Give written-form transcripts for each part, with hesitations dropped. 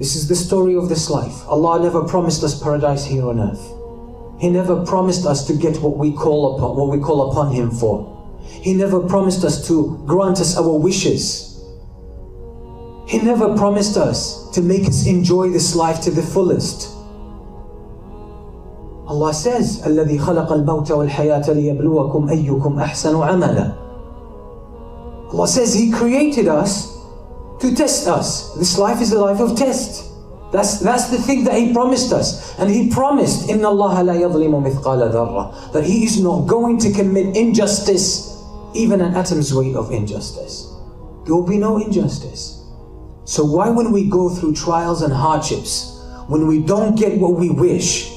This is the story of this life. Allah never promised us paradise here on earth. He never promised us to get what we call upon Him for. He never promised us to grant us our wishes. He never promised us to make us enjoy this life to the fullest. Allah says, الَّذِي خَلَقَ الْمَوْتَ وَالْحَيَاةَ لِيَبْلُوَكُمْ أَيُّكُمْ أَحْسَنُ عَمَلًا. Allah says He created us to test us. This life is a life of test. That's the thing that He promised us. And He promised, إِنَّ اللَّهَ لَا يَظْلِمُ مِثْقَالَ ذَرَّةٍ, that He is not going to commit injustice, even an atom's weight of injustice. There will be no injustice. So why, when we go through trials and hardships, when we don't get what we wish,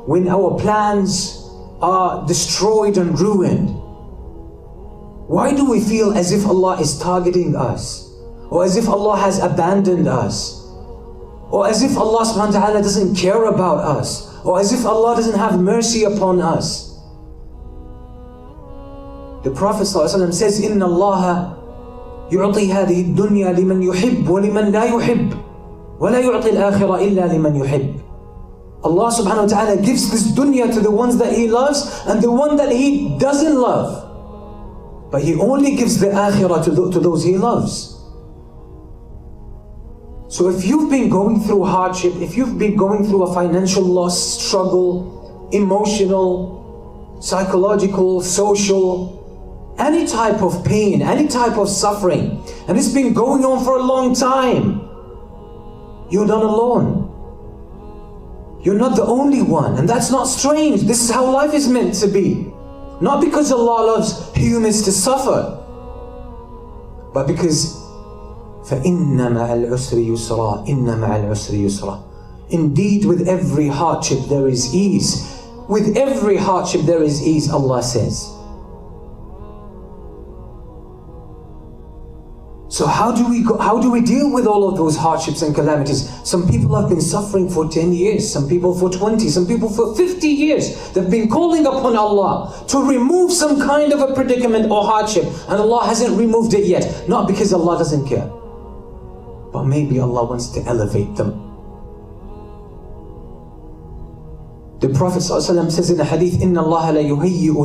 when our plans are destroyed and ruined, why do we feel as if Allah is targeting us? Or as if Allah has abandoned us? Or as if Allah subhanahu wa ta'ala doesn't care about us? Or as if Allah doesn't have mercy upon us? The Prophet ﷺ says, إِنَّ اللَّهَ يُعْطِي هَذِهِ الدُّنْيَا لِمَنْ يُحِبُّ وَلِمَنْ لَا يُحِبُّ وَلَا يُعْطِي الْآخِرَةَ إِلَّا لِمَنْ يُحِبُّ. Allah subhanahu wa ta'ala gives this dunya to the ones that He loves and the one that He doesn't love. But He only gives the akhirah to those He loves. So if you've been going through hardship, if you've been going through a financial loss, struggle, emotional, psychological, social, any type of pain, any type of suffering, and it's been going on for a long time, you're not alone. You're not the only one, and that's not strange. This is how life is meant to be. Not because Allah loves humans to suffer, but because فَإِنَّ مَعَ الْعُسْرِ يُسْرًا إِنَّ مَعَ الْعُسْرِ يُسْرًا. Indeed, with every hardship there is ease. With every hardship there is ease, Allah says. So how do we deal with all of those hardships and calamities? Some people have been suffering for 10 years, some people for 20, some people for 50 years. They've been calling upon Allah to remove some kind of a predicament or hardship, and Allah hasn't removed it yet. Not because Allah doesn't care, but maybe Allah wants to elevate them. The Prophet ﷺ says in a hadith, إِنَّ اللَّهَ لَا يُهَيِّئُ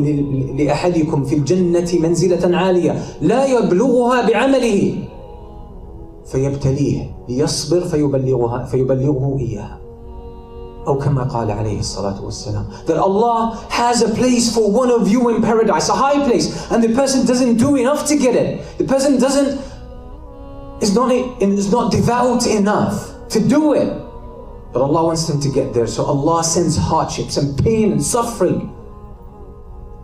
لِأَحَدِكُمْ فِي الْجَنَّةِ مَنْزِلَةً عَالِيَةً لَا يَبْلُغُهَا بِعَمَلِهِ فَيَبْتَلِيهِ لِيَصْبِرْ فَيُبَلِّغُهُ إِيَّاهَا. أو كما قال عليه الصلاة والسلام. That Allah has a place for one of you in paradise, a high place, and the person doesn't do enough to get it. The person is not devout enough to do it. But Allah wants them to get there. So Allah sends hardships and pain and suffering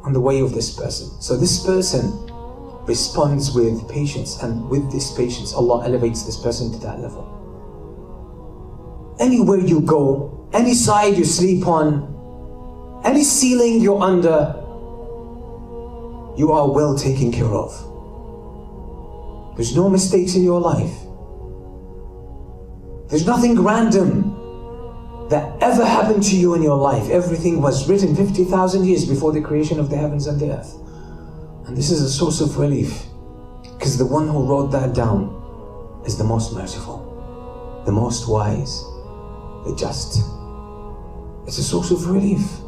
on the way of this person. So this person responds with patience, and with this patience Allah elevates this person to that level. Anywhere you go, any side you sleep on, any ceiling you're under, you are well taken care of. There's no mistakes in your life. There's nothing random that ever happened to you in your life. Everything was written 50,000 years before the creation of the heavens and the earth. And this is a source of relief, because the one who wrote that down is the most merciful, the most wise, the just. It's a source of relief.